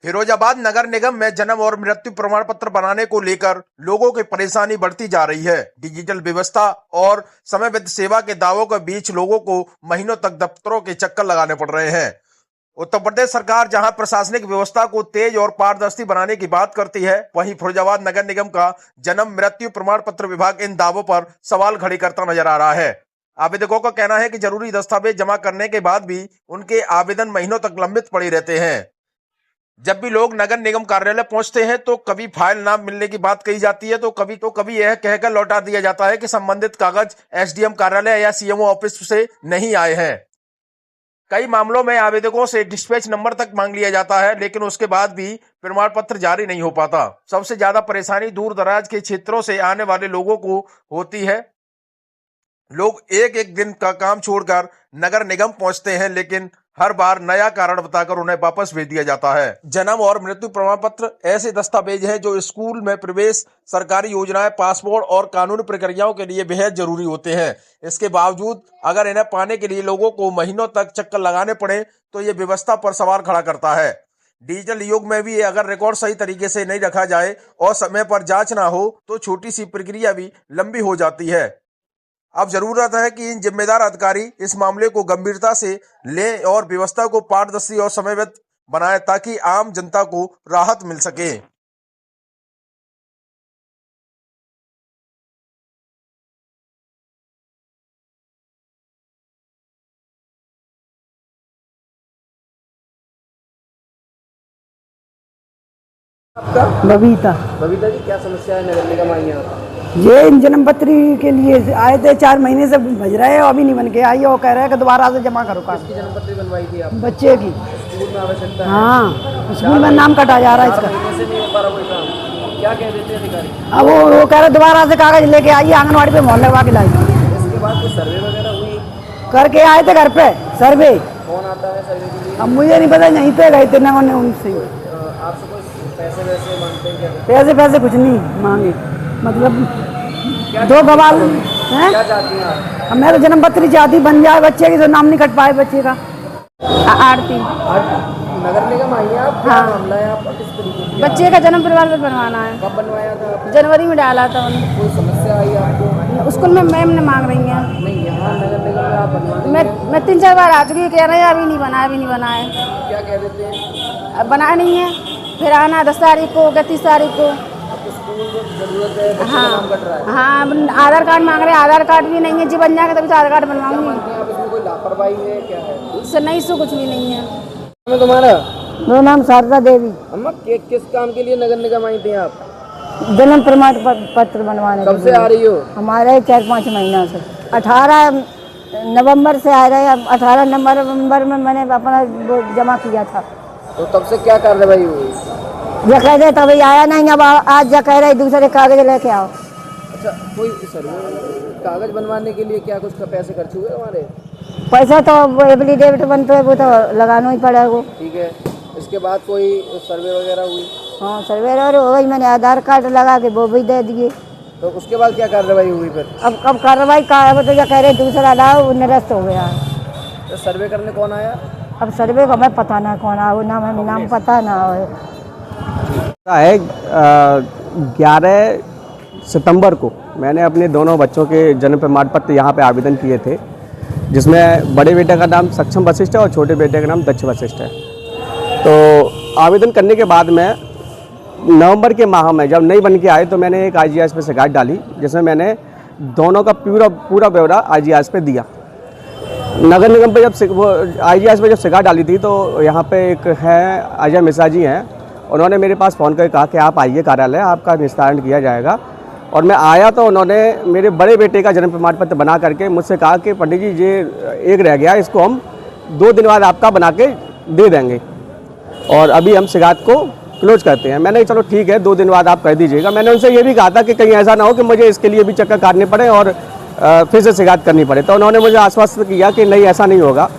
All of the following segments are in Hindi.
फिरोजाबाद नगर निगम में जन्म और मृत्यु प्रमाण पत्र बनाने को लेकर लोगों की परेशानी बढ़ती जा रही है। डिजिटल व्यवस्था और समयबद्ध सेवा के दावों के बीच लोगों को महीनों तक दफ्तरों के चक्कर लगाने पड़ रहे हैं। उत्तर प्रदेश सरकार जहां प्रशासनिक व्यवस्था को तेज और पारदर्शी बनाने की बात करती है, वहीं फिरोजाबाद नगर निगम का जन्म मृत्यु प्रमाण पत्र विभाग इन दावों पर सवाल खड़ी करता नजर आ रहा है। आवेदकों का कहना है कि जरूरी दस्तावेज जमा करने के बाद भी उनके आवेदन महीनों तक लंबित पड़े रहते हैं। जब भी लोग नगर निगम कार्यालय पहुंचते हैं तो कभी फाइल ना मिलने की बात कही जाती है, तो कभी यह कहकर लौटा दिया जाता है कि संबंधित कागज एसडीएम कार्यालय या सीएमओ ऑफिस से नहीं आए हैं। कई मामलों में आवेदकों से डिस्पैच नंबर तक मांग लिया जाता है, लेकिन उसके बाद भी प्रमाण पत्र जारी नहीं हो पाता। सबसे ज्यादा परेशानी दूर दराज के क्षेत्रों से आने वाले लोगों को होती है। लोग एक एक दिन का काम छोड़कर नगर निगम पहुंचते हैं, लेकिन हर बार नया कारण बताकर उन्हें वापस भेज दिया जाता है। जन्म और मृत्यु प्रमाण पत्र ऐसे दस्तावेज हैं जो स्कूल में प्रवेश, सरकारी योजनाएं, पासपोर्ट और कानूनी प्रक्रियाओं के लिए बेहद जरूरी होते हैं। इसके बावजूद अगर इन्हें पाने के लिए लोगों को महीनों तक चक्कर लगाने पड़े तो ये व्यवस्था पर सवाल खड़ा करता है। डिजिटल युग में भी अगर रिकॉर्ड सही तरीके से नहीं रखा जाए और समय पर जांच ना हो तो छोटी सी प्रक्रिया भी लंबी हो जाती है। अब जरूरत है कि इन जिम्मेदार अधिकारी इस मामले को गंभीरता से लें और व्यवस्था को पारदर्शी और समयबद्ध बनाएं ताकि आम जनता को राहत मिल सके। आपका बबीता बबीता जी, क्या समस्या है नगर निगम आई यहाँ? ये जन्म पत्री के लिए आए थे, 4 महीने से भज रहे हैं, अभी नहीं बन के आई। और कह रहे हैं कि दोबारा से जमा करो कागज। किसकी जन्म पत्री बनवाई थी आप? बच्चे की। स्कूल में आवश्यकता है? हाँ, स्कूल में नाम कटा जा रहा है इसका। 4 महीने से नहीं हो पा रहा कोई काम, क्या कह देते हैं अधिकारी? अब वो कह रहे दोबारा से कागज लेके आइए, आंगनबाड़ी पे मोहर लगवा के लाई। इसके बाद कोई सर्वे वगैरह हुई? करके आए थे घर पे सर्वे। कौन आता है सर्वे के लिए? अब मुझे नहीं पता, यहीं पे गए थे ना उनसे। आपसे कोई पैसे वैसे मांगते हैं क्या? पैसे कुछ नहीं मांगे, मतलब 2 गवाह हैं। क्या चाहती हैं आप? मैं तो जन्म पत्री चाहती बन जाए बच्चे की, तो नाम नहीं कट पाए बच्चे का। आरती। नगर निगम आई है आप? क्या मामला है आपका? किस तरीके से? बच्चे का जन्म प्रमाण पत्र बनवाना है। कब बनवाया था आपने? जनवरी में डाला था उन्होंने। कोई समस्या आई आपको? स्कूल में मैम ने मांग रही हैं। नहीं, यहाँ नगर निगम में आप बनवा देंगे? मैं 3-4 बार आ चुकी हूँ, कह रहे हैं अभी नहीं बना है। क्या कह देते हैं? अब बना नहीं है, फिर आना 10 तारीख को, 31 तारीख को। स्कूल में जरूरत है, बच्चे का नाम कट रहा है। हाँ, आधार कार्ड मांग रहे हैं, आधार कार्ड भी नहीं है जी, बन जाएगा तभी तो आधार कार्ड बनवाऊंगी। आप इसमें कोई लापरवाही है क्या है? इससे नहीं, इससे कुछ भी नहीं है। मैं तुम्हारा मेरा नाम शारदा देवी। अम्मा, किस काम के लिए नगर निगम आई थी आप? जन्म प्रमाण पत्र बनवाने। कब से आ रही हो? हमारे 4-5 महीना से। 18 नवंबर से आ रहे हैं। 18 नवंबर में मैंने अपना वो जमा किया था। तो तब से क्या कार्रवाई हुई? जो कह रहे तभी आया नहीं, अब आज जो कह रहे दूसरे कागज लेके आओ। अच्छा, कोई सर्वे कागज बनवाने के लिए क्या कुछ पैसे खर्च हुए हमारे? पैसा तो वो एफिडेविट बनते है, वो तो लगाना ही पड़ेगा। ठीक है, इसके बाद कोई सर्वे वगैरह हुई? हाँ, सर्वे हो गई, मैंने आधार कार्ड लगा के वो भी दे दिए। तो उसके बाद क्या कार्रवाई हुई फिर? अब कार्रवाई का है, वो तो जो कह रहे दूसरा लाओ, निरस्त हो गया। तो सर्वे करने कौन आया? अब सर्वे का मैं पता ना कौन आया, वो नाम पता ना है। 11 सितंबर को मैंने अपने दोनों बच्चों के जन्म प्रमाण पत्र यहाँ पे आवेदन किए थे, जिसमें बड़े बेटे का नाम सक्षम वशिष्ठ है और छोटे बेटे का नाम दक्ष वशिष्ठ है। तो आवेदन करने के बाद में नवंबर के माह में जब नहीं बन के आए तो मैंने एक IGS पे शिकायत डाली, जिसमें मैंने दोनों का पूरा ब्यौरा IGS पे दिया। नगर निगम पे जब वो IGS पे जब शिकायत डाली थी तो यहाँ पे एक है अजय मिश्रा जी हैं, उन्होंने मेरे पास फ़ोन करके कहा कि आप आइए कार्यालय, आपका निस्तारण किया जाएगा। और मैं आया तो उन्होंने मेरे बड़े बेटे का जन्म प्रमाण पत्र बना करके मुझसे कहा कि पंडित जी ये एक रह गया, इसको हम 2 दिन बाद आपका बना के दे देंगे और अभी हम शिकायत को क्लोज करते हैं। मैंने चलो ठीक है, 2 दिन बाद आप कर दीजिएगा। मैंने उनसे ये भी कहा था कि कहीं ऐसा ना हो कि मुझे इसके लिए भी चक्कर काटने पड़े और फिर से शिकायत करनी पड़े, तो उन्होंने मुझे आश्वस्त किया कि नहीं, ऐसा नहीं होगा।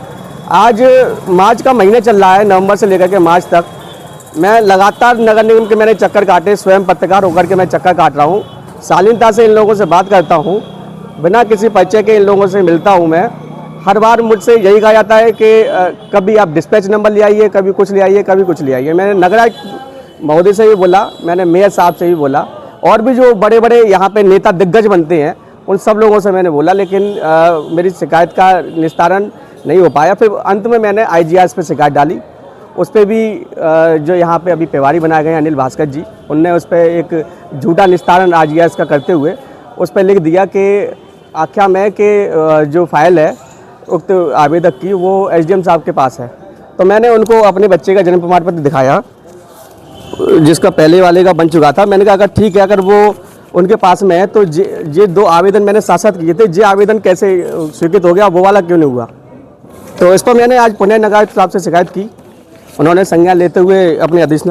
आज मार्च का महीना चल रहा है, नवंबर से लेकर के मार्च तक मैं लगातार नगर निगम के मैंने चक्कर काटे, स्वयं पत्रकार होकर के मैं चक्कर काट रहा हूँ। शालीनता से इन लोगों से बात करता हूँ, बिना किसी परिचय के इन लोगों से मिलता हूँ मैं। हर बार मुझसे यही कहा जाता है कि कभी आप डिस्पैच नंबर ले आइए, कभी कुछ ले आइए, कभी कुछ ले आइए। मैंने नगरायुक्त महोदय से भी बोला, मैंने मेयर साहब से भी बोला, और भी जो बड़े बड़े यहाँ पे नेता दिग्गज बनते हैं उन सब लोगों से मैंने बोला, लेकिन मेरी शिकायत का निस्तारण नहीं हो पाया। फिर अंत में मैंने IGRS पे शिकायत डाली। उस पर भी जो यहाँ पे अभी प्रभारी बनाए गए हैं अनिल भास्कर जी, उनने उस पर एक झूठा निस्तारण IGRS का करते हुए उस पर लिख दिया कि आख्या में कि जो फाइल है उक्त आवेदक की वो SDM साहब के पास है। तो मैंने उनको अपने बच्चे का जन्म प्रमाण पत्र दिखाया जिसका पहले वाले का बन चुका था। मैंने कहा अगर ठीक है, अगर वो उनके पास में है तो ये 2 आवेदन मैंने साथ साथ किए थे, ये आवेदन कैसे स्वीकृत हो गया, वो वाला क्यों नहीं हुआ। तो इस पर मैंने आज पुणे नगरायुक्त साहब से शिकायत की। उन्होंने संज्ञान लेते हुए अपने अधीक्षण